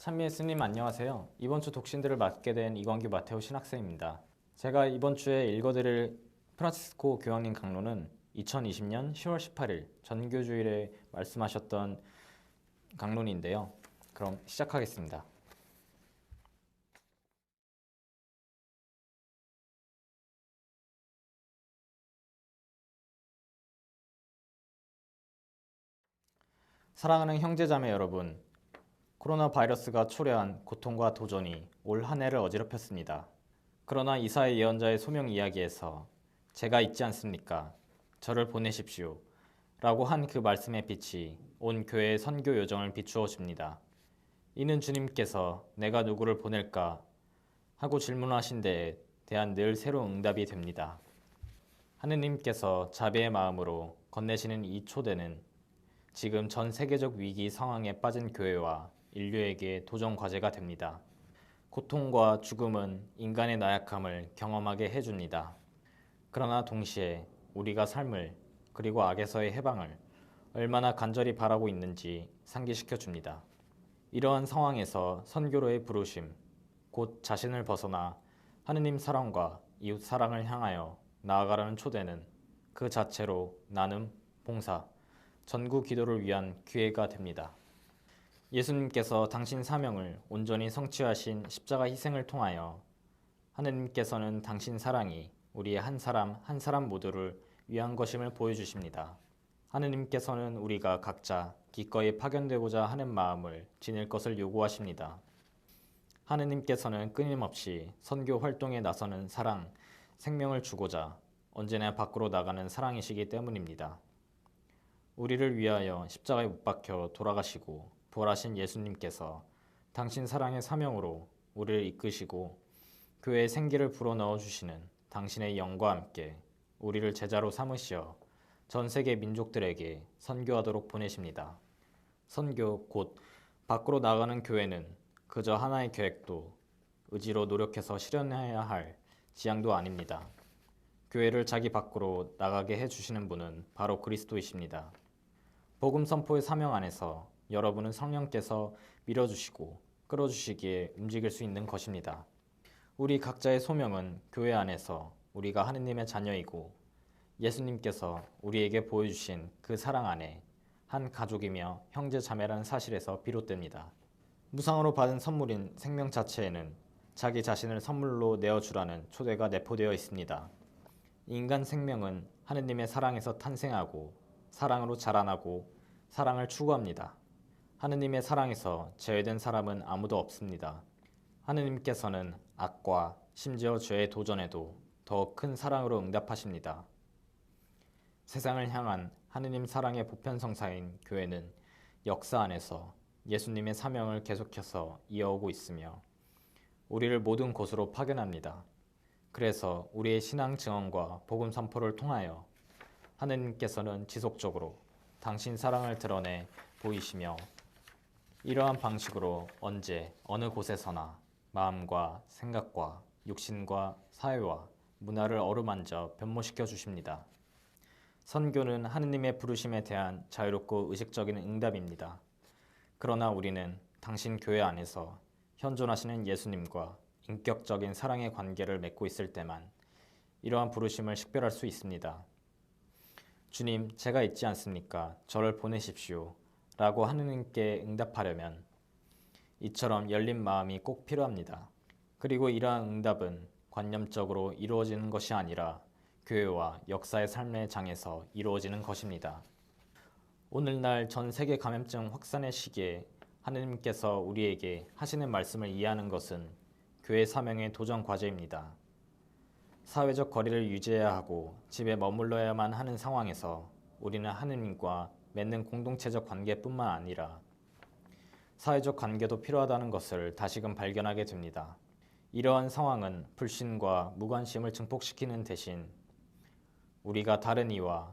찬미 예수님 안녕하세요. 이번 주 독신들을 맡게 된 이광규 마테오 신학생입니다. 제가 이번 주에 읽어드릴 프란치스코 교황님 강론은 2020년 10월 18일 전교주일에 말씀하셨던 강론인데요. 그럼 시작하겠습니다. 사랑하는 형제자매 여러분, 코로나 바이러스가 초래한 고통과 도전이 올 한 해를 어지럽혔습니다. 그러나 이사야 예언자의 소명 이야기에서 제가 있지 않습니까? 저를 보내십시오. 라고 한 그 말씀의 빛이 온 교회의 선교 요정을 비추어 줍니다. 이는 주님께서 내가 누구를 보낼까 하고 질문하신 데에 대한 늘 새로운 응답이 됩니다. 하느님께서 자비의 마음으로 건네시는 이 초대는 지금 전 세계적 위기 상황에 빠진 교회와 인류에게 도전 과제가 됩니다. 고통과 죽음은 인간의 나약함을 경험하게 해줍니다. 그러나 동시에 우리가 삶을 그리고 악에서의 해방을 얼마나 간절히 바라고 있는지 상기시켜 줍니다. 이러한 상황에서 선교로의 부르심, 곧 자신을 벗어나 하느님 사랑과 이웃 사랑을 향하여 나아가라는 초대는 그 자체로 나눔, 봉사, 전구 기도를 위한 기회가 됩니다. 예수님께서 당신 사명을 온전히 성취하신 십자가 희생을 통하여 하느님께서는 당신 사랑이 우리의 한 사람 한 사람 모두를 위한 것임을 보여주십니다. 하느님께서는 우리가 각자 기꺼이 파견되고자 하는 마음을 지닐 것을 요구하십니다. 하느님께서는 끊임없이 선교 활동에 나서는 사랑, 생명을 주고자 언제나 밖으로 나가는 사랑이시기 때문입니다. 우리를 위하여 십자가에 못 박혀 돌아가시고 부활하신 예수님께서 당신 사랑의 사명으로 우리를 이끄시고 교회의 생기를 불어넣어 주시는 당신의 영과 함께 우리를 제자로 삼으시어 전 세계 민족들에게 선교하도록 보내십니다. 선교 곧 밖으로 나가는 교회는 그저 하나의 계획도 의지로 노력해서 실현해야 할 지향도 아닙니다. 교회를 자기 밖으로 나가게 해주시는 분은 바로 그리스도이십니다. 복음 선포의 사명 안에서 여러분은 성령께서 밀어주시고 끌어주시기에 움직일 수 있는 것입니다. 우리 각자의 소명은 교회 안에서 우리가 하느님의 자녀이고 예수님께서 우리에게 보여주신 그 사랑 안에 한 가족이며 형제 자매라는 사실에서 비롯됩니다. 무상으로 받은 선물인 생명 자체에는 자기 자신을 선물로 내어주라는 초대가 내포되어 있습니다. 인간 생명은 하느님의 사랑에서 탄생하고 사랑으로 자라나고 사랑을 추구합니다. 하느님의 사랑에서 제외된 사람은 아무도 없습니다. 하느님께서는 악과 심지어 죄의 도전에도 더 큰 사랑으로 응답하십니다. 세상을 향한 하느님 사랑의 보편성사인 교회는 역사 안에서 예수님의 사명을 계속해서 이어오고 있으며 우리를 모든 곳으로 파견합니다. 그래서 우리의 신앙 증언과 복음 선포를 통하여 하느님께서는 지속적으로 당신 사랑을 드러내 보이시며 이러한 방식으로 언제 어느 곳에서나 마음과 생각과 육신과 사회와 문화를 어루만져 변모시켜 주십니다. 선교는 하느님의 부르심에 대한 자유롭고 의식적인 응답입니다. 그러나 우리는 당신 교회 안에서 현존하시는 예수님과 인격적인 사랑의 관계를 맺고 있을 때만 이러한 부르심을 식별할 수 있습니다. 주님, 제가 있지 않습니까? 저를 보내십시오. 라고 하느님께 응답하려면 이처럼 열린 마음이 꼭 필요합니다. 그리고 이러한 응답은 관념적으로 이루어지는 것이 아니라 교회와 역사의 삶의 장에서 이루어지는 것입니다. 오늘날 전 세계 감염증 확산의 시기에 하느님께서 우리에게 하시는 말씀을 이해하는 것은 교회 사명의 도전 과제입니다. 사회적 거리를 유지해야 하고 집에 머물러야만 하는 상황에서 우리는 하느님과 맺는 공동체적 관계뿐만 아니라 사회적 관계도 필요하다는 것을 다시금 발견하게 됩니다. 이러한 상황은 불신과 무관심을 증폭시키는 대신 우리가 다른 이와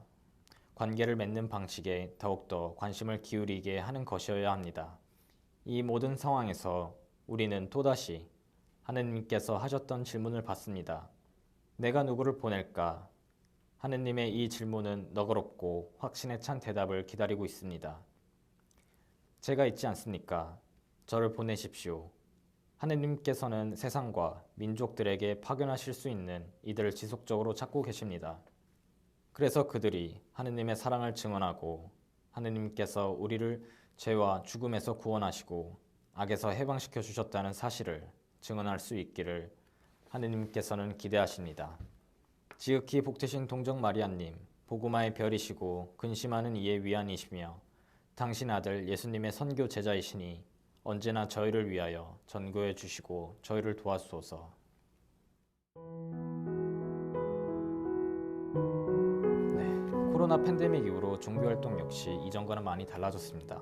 관계를 맺는 방식에 더욱더 관심을 기울이게 하는 것이어야 합니다. 이 모든 상황에서 우리는 또다시 하느님께서 하셨던 질문을 받습니다. 내가 누구를 보낼까? 하느님의 이 질문은 너그럽고 확신에 찬 대답을 기다리고 있습니다. 제가 있지 않습니까? 저를 보내십시오. 하느님께서는 세상과 민족들에게 파견하실 수 있는 이들을 지속적으로 찾고 계십니다. 그래서 그들이 하느님의 사랑을 증언하고 하느님께서 우리를 죄와 죽음에서 구원하시고 악에서 해방시켜 주셨다는 사실을 증언할 수 있기를 하느님께서는 기대하십니다. 지극히 복되신 동정 마리아님, 복음화의 별이시고 근심하는 이의 위안이시며 당신 아들 예수님의 선교 제자이시니 언제나 저희를 위하여 전도해 주시고 저희를 도와주소서. 코로나 팬데믹 이후로 종교활동 역시 이전과는 많이 달라졌습니다.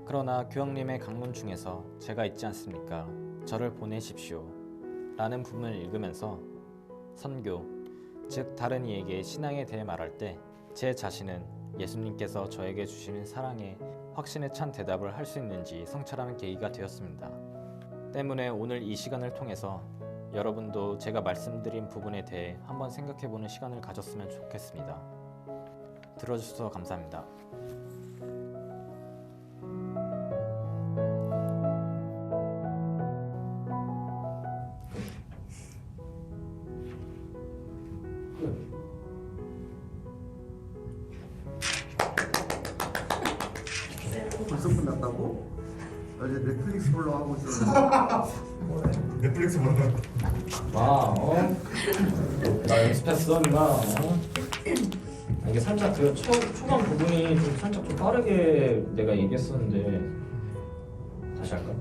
그러나 교황님의 강문 중에서 제가 있지 않습니까? 저를 보내십시오 라는 부분을 읽으면서 선교, 즉 다른 이에게 신앙에 대해 말할 때 제 자신은 예수님께서 저에게 주시는 사랑에 확신에 찬 대답을 할 수 있는지 성찰하는 계기가 되었습니다. 때문에 오늘 이 시간을 통해서 여러분도 제가 말씀드린 부분에 대해 한번 생각해보는 시간을 가졌으면 좋겠습니다. 들어주셔서 감사합니다. 벌써 끝났다고? 어제 넷플릭스 보러 하고 있었는데 넷플릭스 보는 나 연습했어, 누나. 이게 살짝 그 초반 부분이 좀 살짝 좀 빠르게 내가 얘기했었는데 다시 할까?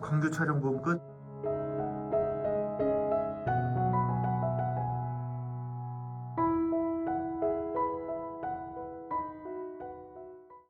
광주 촬영 본 끝?